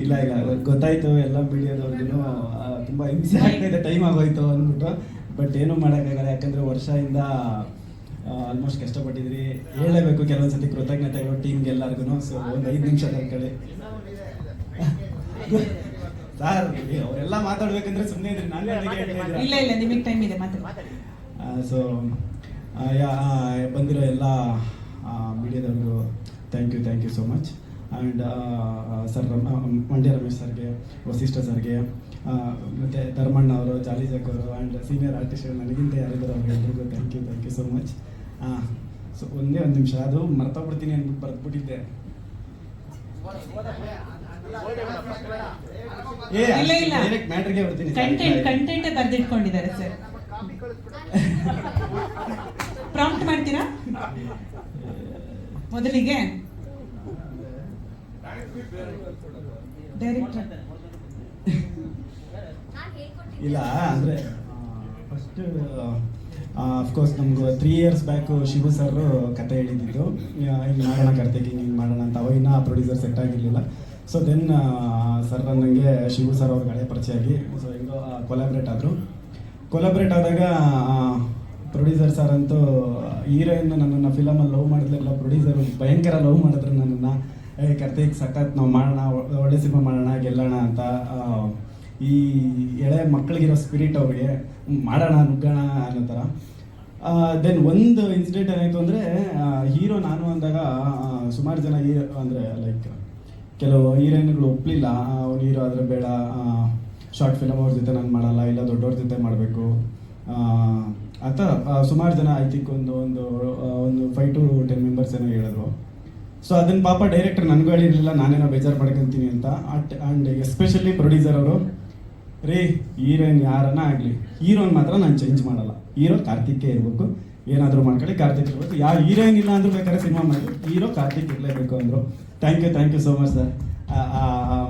ಇಲ್ಲ ಇಲ್ಲ ಗೊತ್ತಾಯ್ತು ಎಲ್ಲ ಮೀಡಿಯಾದವ್ರಿಗೂ ತುಂಬ ಹಿಂಸೆ ಆಗ್ತಾಯಿದೆ, ಟೈಮ್ ಆಗೋಯ್ತು ಅಂದ್ಬಿಟ್ಟು. ಬಟ್ ಏನೂ ಮಾಡೋಕ್ಕಾಗಲ್ಲ, ಯಾಕಂದರೆ ವರ್ಷದಿಂದ ಆಲ್ಮೋಸ್ಟ್ ಕಷ್ಟಪಟ್ಟಿದ್ರಿ. ಹೇಳಲೇಬೇಕು ಕೆಲವೊಂದು ಸತಿ ಕೃತಜ್ಞತೆಗಳು ಟೀಮ್ಗೆ ಎಲ್ಲರಿಗೂ. ಸೊ ಒಂದು 5 ನಿಮಿಷ ಕಳ್ಕೊಳ್ಳಿ ಸರ್. ಅವರೆಲ್ಲ ಮಾತಾಡ್ಬೇಕಂದ್ರೆ ಸುಮ್ಮನೆ ಇದ್ರಿ, ನಾನು ಇಲ್ಲ ಇಲ್ಲ ನಿಮಗೆ ಟೈಮ್ ಇದೆ ಮಾತಾಡಿ. ಸೊ ಬಂದಿರೋ ಎಲ್ಲ ಮೀಡಿಯಾದವ್ರಿಗೂ thank you so much. And sir Mandya Ramesh ಸರ್ಗೆ, ವಸಿಷ್ಠ ಸರ್ಗೆ, ಮತ್ತು ಧರ್ಮಣ್ಣ ಅವರು, ಜಾಲಿ ಜಗ್ ಅವರು, ಆ್ಯಂಡ್ ಸೀನಿಯರ್ ಆರ್ಟಿಸ್ಟ್ಗಳು ನನಗಿಂತ ಯಾರಿದ್ದಾರೆ ಅವ್ರಿಗೆಲ್ರಿಗೂ thank you so much. So ಒಂದೇ ಒಂದು ನಿಮಿಷ, ಅದು ಮರ್ತೋಗ್ಬಿಡ್ತೀನಿ ಅಂದ್ಬಿಟ್ಟು ಬರೆದ್ಬಿಟ್ಟಿದ್ದೆ. ಡೈರೆಕ್ಟ್ ಮ್ಯಾಟ್ರಿಗೆ ಬರ್ತೀನಿ. ಕಂಟೆಂಟ್ ಬರೆದಿಟ್ಕೊಂಡಿದ್ದಾರೆ ಸರ್, ಪ್ರಾಂಪ್ಟ್ ಮಾಡ್ತೀರಾ ಮೊದಲಿಗೆ? ಡೈರೆಕ್ಟರ್ ಇಲ್ಲ ಅಂದರೆ ಫಸ್ಟ್ ಅಫ್ಕೋರ್ಸ್ ನಮ್ಗೆ 3 years ಬ್ಯಾಕು ಶಿವು ಸರ್ ಕತೆ ಹೇಳಿದ್ದು, ಹಿಂಗೆ ಮಾಡೋಣ ಕಾರ್ತಿಕ್, ಹಿಂಗೆ ಮಾಡೋಣ ಅಂತ. ಅವಾಗಿನ ಪ್ರೊಡ್ಯೂಸರ್ ಸೆಟ್ ಆಗಿರಲಿಲ್ಲ. ಸೊ ದೆನ್ ಸರ್ ನನಗೆ ಶಿವು ಸರ್ ಅವ್ರಿಗೆ ಹಳೆ ಪರಿಚಯ ಆಗಿ, ಸೊ ಹೆಂಗೋ ಕೊಲಾಬ್ರೇಟ್ ಆದಾಗ ಪ್ರೊಡ್ಯೂಸರ್ ಸರ್ ಅಂತೂ ಹೀರೋಯಿನ್ ನನ್ನನ್ನು ಫಿಲಮಲ್ಲಿ ಲವ್ ಮಾಡಿದ್ಲೆಲ್ಲ ಪ್ರೊಡ್ಯೂಸರು ಭಯಂಕರ ಲವ್ ಮಾಡಿದ್ರು ನನ್ನನ್ನು. ಕಾರ್ತಿಕ್ ಸಖತ್ ನಾವು ಮಾಡೋಣ, ಒಳ್ಳೆ ಸಿನಿಮಾ ಮಾಡೋಣ, ಗೆಲ್ಲೋಣ ಅಂತ. ಈ ಎಳೆ ಮಕ್ಕಳಿಗಿರೋ ಸ್ಪಿರಿಟ್ ಅವ್ರಿಗೆ, ಮಾಡೋಣ ನುಗ್ಗೋಣ ಅನ್ನೋ ಥರ. ದೆನ್ ಒಂದು ಇನ್ಸಿಡೆಂಟ್ ಏನಾಯಿತು ಅಂದರೆ, ಹೀರೋ ನಾನು ಅಂದಾಗ ಸುಮಾರು ಜನ ಹೀರೋ ಅಂದರೆ ಲೈಕ್ ಕೆಲವು ಹೀರೋಯಿನ್ಗಳು ಒಪ್ಪಲಿಲ್ಲ, ಅವ್ನು ಹೀರೋ ಆದರೆ ಬೇಡ, ಶಾರ್ಟ್ ಫಿಲಮ್ ಅವ್ರ ಜೊತೆ ನಾನು ಮಾಡಲ್ಲ, ಇಲ್ಲ ದೊಡ್ಡವ್ರ ಜೊತೆ ಮಾಡಬೇಕು ಅಂತ ಸುಮಾರು ಜನ ಐ ಥಿಂಕ್ ಒಂದು 5 to 10 ಮೆಂಬರ್ಸ್ ಏನೋ ಹೇಳಿದ್ರು. ಸೊ ಅದನ್ನು ಪಾಪ ಡೈರೆಕ್ಟರ್ ನನಗೂ ಹೇಳಿರಲಿಲ್ಲ, ನಾನೇನೋ ಬೇಜಾರು ಪಡ್ಕೊತೀನಿ ಅಂತ. ಆ್ಯಂಡ್ ಎಸ್ಪೆಷಲಿ ಪ್ರೊಡ್ಯೂಸರ್ ಅವರು, ರೀ ಹೀರೋಯಿನ್ ಯಾರನ್ನ ಆಗಲಿ, ಹೀರೋನ್ ಮಾತ್ರ ನಾನು ಚೇಂಜ್ ಮಾಡಲ್ಲ, ಹೀರೋ ಕಾರ್ತಿಕ್ಕೇ ಇರಬೇಕು, ಏನಾದರೂ ಮಾಡ್ಕೊಳ್ಳಿ ಕಾರ್ತಿಕ್ ಇರಬೇಕು, ಯಾವ ಹೀರೋಯಿನ್ ಇಲ್ಲ ಅಂದರೂ ಬೇಕಾದ್ರೆ ಸಿನಿಮಾ ಮಾಡಿ, ಹೀರೋ ಕಾರ್ತಿಕ್ ಇರಲೇಬೇಕು ಅಂದರು. Thank you so much sir.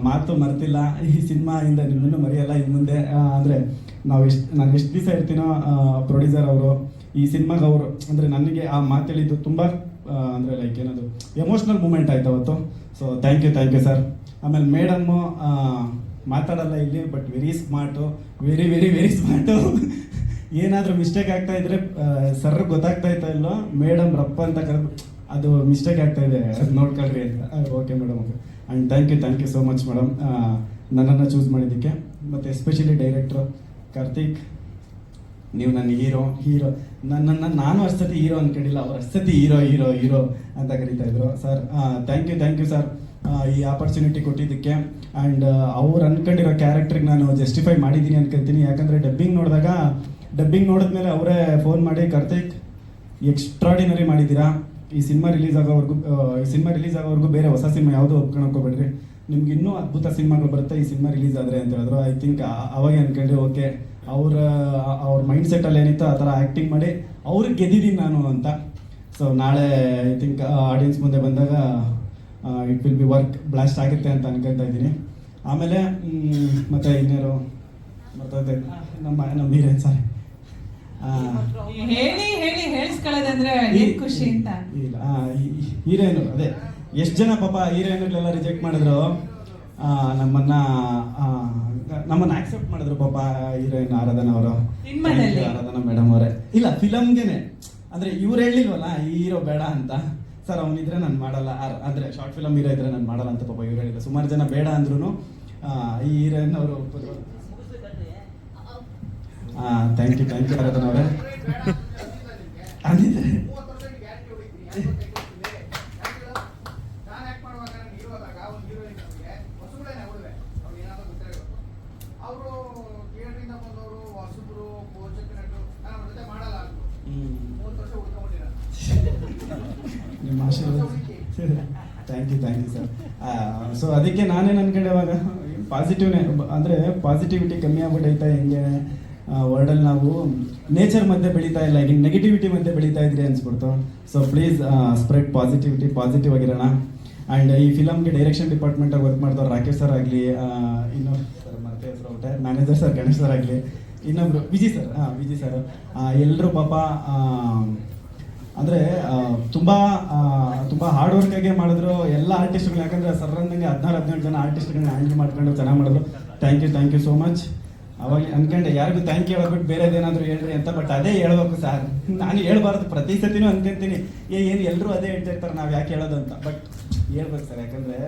ಮಾತು ಮರ್ತಿಲ್ಲ, ಈ ಸಿನಿಮಾಯಿಂದ ನಿಮ್ಮನ್ನು ಮರೆಯಲ್ಲ ಇನ್ನು ಮುಂದೆ. ಅಂದರೆ ನಾನು ಎಷ್ಟು ದಿವಸ ಇರ್ತೀನೋ ಪ್ರೊಡ್ಯೂಸರ್ ಅವರು ಈ ಸಿನಿಮಾಗೆ ಅವರು ಅಂದರೆ ನನಗೆ ಆ ಮಾತು ಹೇಳಿದ್ದು ತುಂಬ ಅಂದರೆ ಲೈಕ್ ಏನದು ಎಮೋಷ್ನಲ್ ಮೂಮೆಂಟ್ ಆಯ್ತು ಅವತ್ತು. So thank you sir. ಆಮೇಲೆ ಮೇಡಮ್ಮು ಮಾತಾಡಲ್ಲ ಇಲ್ಲಿ, but very smart, very smart. ಏನಾದರೂ ಮಿಸ್ಟೇಕ್ ಆಗ್ತಾ ಇದ್ರೆ ಸರ್ ಗೊತ್ತಾಗ್ತಾ ಇತ್ತ ಇಲ್ಲೋ, ಮೇಡಮ್ ರಪ್ಪ ಅಂತ ಕರೆದು ಅದು ಮಿಸ್ಟೇಕ್ ಆಗ್ತಾ ಇದೆ ನೋಡ್ಕೊಳ್ರಿ ಅಂತ. Okay madam, okay. And thank you so much madam, ನನ್ನನ್ನು ಚೂಸ್ ಮಾಡಿದ್ದಕ್ಕೆ. ಮತ್ತು ಎಸ್ಪೆಷಲಿ ಡೈರೆಕ್ಟ್ರು ಕಾರ್ತಿಕ್, ನೀವು ನನ್ನ ಹೀರೋ ನನ್ನನ್ನು ನಾನು ಅಷ್ಟೊತ್ತಿ ಹೀರೋ ಅಂದ್ಕೊಂಡಿಲ್ಲ, ಅವ್ರು ಅಷ್ಟೊತ್ತಿ ಹೀರೋ ಅಂತ ಕರೀತಾಯಿದ್ರು. ಸರ್ ಥ್ಯಾಂಕ್ ಯು ಸರ್ ಈ ಆಪರ್ಚುನಿಟಿ ಕೊಟ್ಟಿದ್ದಕ್ಕೆ. ಆ್ಯಂಡ್ ಅವ್ರು ಅಂದ್ಕೊಂಡಿರೋ ಕ್ಯಾರೆಕ್ಟ್ರಿಗೆ ನಾನು ಜಸ್ಟಿಫೈ ಮಾಡಿದ್ದೀನಿ ಅನ್ಕೊತೀನಿ. ಯಾಕಂದರೆ ಡಬ್ಬಿಂಗ್ ನೋಡಿದ್ಮೇಲೆ ಅವರೇ ಫೋನ್ ಮಾಡಿ, ಕಾರ್ತಿಕ್ ಎಕ್ಸ್ಟ್ರಾಡಿನರಿ ಮಾಡಿದ್ದೀರಾ, ಈ ಸಿನಿಮಾ ರಿಲೀಸ್ ಆಗೋವರೆಗೂ ಬೇರೆ ಹೊಸ ಸಿನಿಮಾ ಯಾವುದೂ ಒಪ್ಕೊಳಕ್ಕೋಗ್ಬೇಡ್ರಿ, ನಿಮ್ಗೆ ಇನ್ನೂ ಅದ್ಭುತ ಸಿನಿಮಾಗಳು ಬರುತ್ತೆ ಈ ಸಿನಿಮಾ ರಿಲೀಸ್ ಆದರೆ ಅಂತ ಹೇಳಿದ್ರು. ಐ ಥಿಂಕ್ ಅವಾಗ ಅಂದ್ಕೊಂಡ್ರೆ ಓಕೆ, ಅವ್ರ ಮೈಂಡ್ ಸೆಟ್ಟಲ್ಲಿ ಏನಿತ್ತು ಆ ಥರ ಆ್ಯಕ್ಟಿಂಗ್ ಮಾಡಿ ಅವ್ರಿಗೆ ಗೆದ್ದಿದ್ದೀನಿ ನಾನು ಅಂತ. ಸೊ ನಾಳೆ ಐ ಥಿಂಕ್ ಆಡಿಯನ್ಸ್ ಮುಂದೆ ಬಂದಾಗ it will be work blast ಆಗುತ್ತೆ ಅಂತ ಅನ್ಕೊತಾ ಇದ್ದೀನಿ. ಆಮೇಲೆ ಮತ್ತೆ ಇನ್ನೇನು ಬರ್ತದೆ ನಮ್ಮ ಹೀರೋಯಿನ್ ಸಾರಿ ಹೇಳಿಸ್ಕೊಳ್ಳೋದಂದ್ರೆ ಏನ್ ಖುಷಿ ಅಂತ. ಇಲ್ಲ ಹೀರೋಯಿನ್ ಅದೇ ಎಷ್ಟು ಜನ ಪಾಪ ಹೀರೋಯಿನ್ಗಳೆಲ್ಲ ರಿಜೆಕ್ಟ್ ಮಾಡಿದ್ರು, ನಮ್ಮನ್ನ ಆಕ್ಸೆಪ್ಟ್ ಮಾಡಿದ್ರು ಪಾಪ ಹೀರೋಯಿನ್ ಆರಾಧನಾ ಅವರು, ಆರಾಧನಾ ಮೇಡಮ್ ಅವರೇ. ಇಲ್ಲ ಫಿಲಮ್ಗೆನೆ ಅಂದ್ರೆ ಇವ್ರು ಹೇಳಿಲ್ವಲ್ಲ ಹೀರೋ ಬೇಡ ಅಂತ. ಸರ್ ಅವನಿದ್ರೆ ನಾನು ಮಾಡಲ್ಲ, ಅಂದ್ರೆ ಶಾರ್ಟ್ ಫಿಲಮ್ ಹೀರೋ ಇದ್ರೆ ನಾನು ಮಾಡಲ್ಲ ಅಂತ ಪಾಪ ಇವ್ರು ಹೇಳಿಲ್ಲ. ಸುಮಾರು ಜನ ಬೇಡ ಅಂದ್ರೂ ಈ ಹೀರೋಯಿನ್ ಅವರು ಒಪ್ಪಿದ್ರು. ಥ್ಯಾಂಕ್ ಯು ಆರಾಧನಾ ಅವರೇ. ಅಂದಿದ್ರೆ ನಿಮ್ಮ ಆಶೀರ್ವಾದ. Thank you sir. ಸೊ ಅದಕ್ಕೆ ನಾನೇ ಅನ್ಕೊಂಡೆ ಇವಾಗ ಪಾಸಿಟಿವ್ನೇ, ಅಂದರೆ ಪಾಸಿಟಿವಿಟಿ ಕಮ್ಮಿ ಆಗ್ಬಿಟ್ಟೈತೆ ಹೆಂಗೆ ವರ್ಲ್ಡಲ್ಲಿ. ನಾವು ನೇಚರ್ ಮಧ್ಯೆ ಬೆಳೀತಾ ಇಲ್ಲ, ಈಗ ನೆಗೆಟಿವಿಟಿ ಮಧ್ಯೆ ಬೆಳೀತಾ ಇದ್ರಿ ಅನ್ಸ್ಬಿಡ್ತು. ಸೊ ಪ್ಲೀಸ್ ಸ್ಪ್ರೆಡ್ ಪಾಸಿಟಿವ್ ಆಗಿರೋಣ. ಆ್ಯಂಡ್ ಈ ಫಿಲಮ್ಗೆ ಡೈರೆಕ್ಷನ್ ಡಿಪಾರ್ಟ್ಮೆಂಟಾಗಿ ವರ್ಕ್ ಮಾಡ್ದವ್ರು ರಾಕೇಶ್ ಸರ್ ಆಗಲಿ, ಇನ್ನೊಂದು ಸರ್ ಮತ್ತೆ ಹೆಸರು ಹೊಟ್ಟೆ ಮ್ಯಾನೇಜರ್ ಸರ್ ಗಣೇಶ್ ಸರ್ ಆಗಲಿ, ಇನ್ನೊಬ್ರು ವಿಜಯ್ ಸರ್ ಎಲ್ಲರೂ ಪಾಪ ಅಂದರೆ ತುಂಬ ಹಾರ್ಡ್ ವರ್ಕಾಗೆ ಮಾಡಿದ್ರು ಎಲ್ಲ ಆರ್ಟಿಸ್ಟ್ಗಳು. ಯಾಕಂದರೆ ಸರ್ ಅಂದಂಗೆ 16-17 ಜನ ಆರ್ಟಿಸ್ಟ್ಗಳನ್ನ ಹ್ಯಾಂಡಲ್ ಮಾಡ್ಕೊಂಡು ಚೆನ್ನಾಗಿ ಮಾಡಿದ್ರು. Thank you so much. ಅವಾಗ ಅನ್ಕೊಂಡೆ ಯಾರಿಗೂ ಥ್ಯಾಂಕ್ ಯು ಹೇಳ್ಬಿಟ್ಟು ಬೇರೆದೇನಾದರೂ ಹೇಳ್ರಿ ಅಂತ, ಬಟ್ ಅದೇ ಹೇಳ್ಬೇಕು ಸರ್. ನಾನು ಹೇಳ್ಬಾರ್ದು, ಪ್ರತಿ ಸತಿನೂ ಅನ್ಕೊಂತೀನಿ ಏನು ಎಲ್ಲರೂ ಅದೇ ಹೇಳ್ತಾ ಇರ್ತಾರೆ, ನಾವು ಯಾಕೆ ಹೇಳೋದು ಅಂತ. ಬಟ್ ಹೇಳ್ಬೇಕು ಸರ್, ಯಾಕಂದರೆ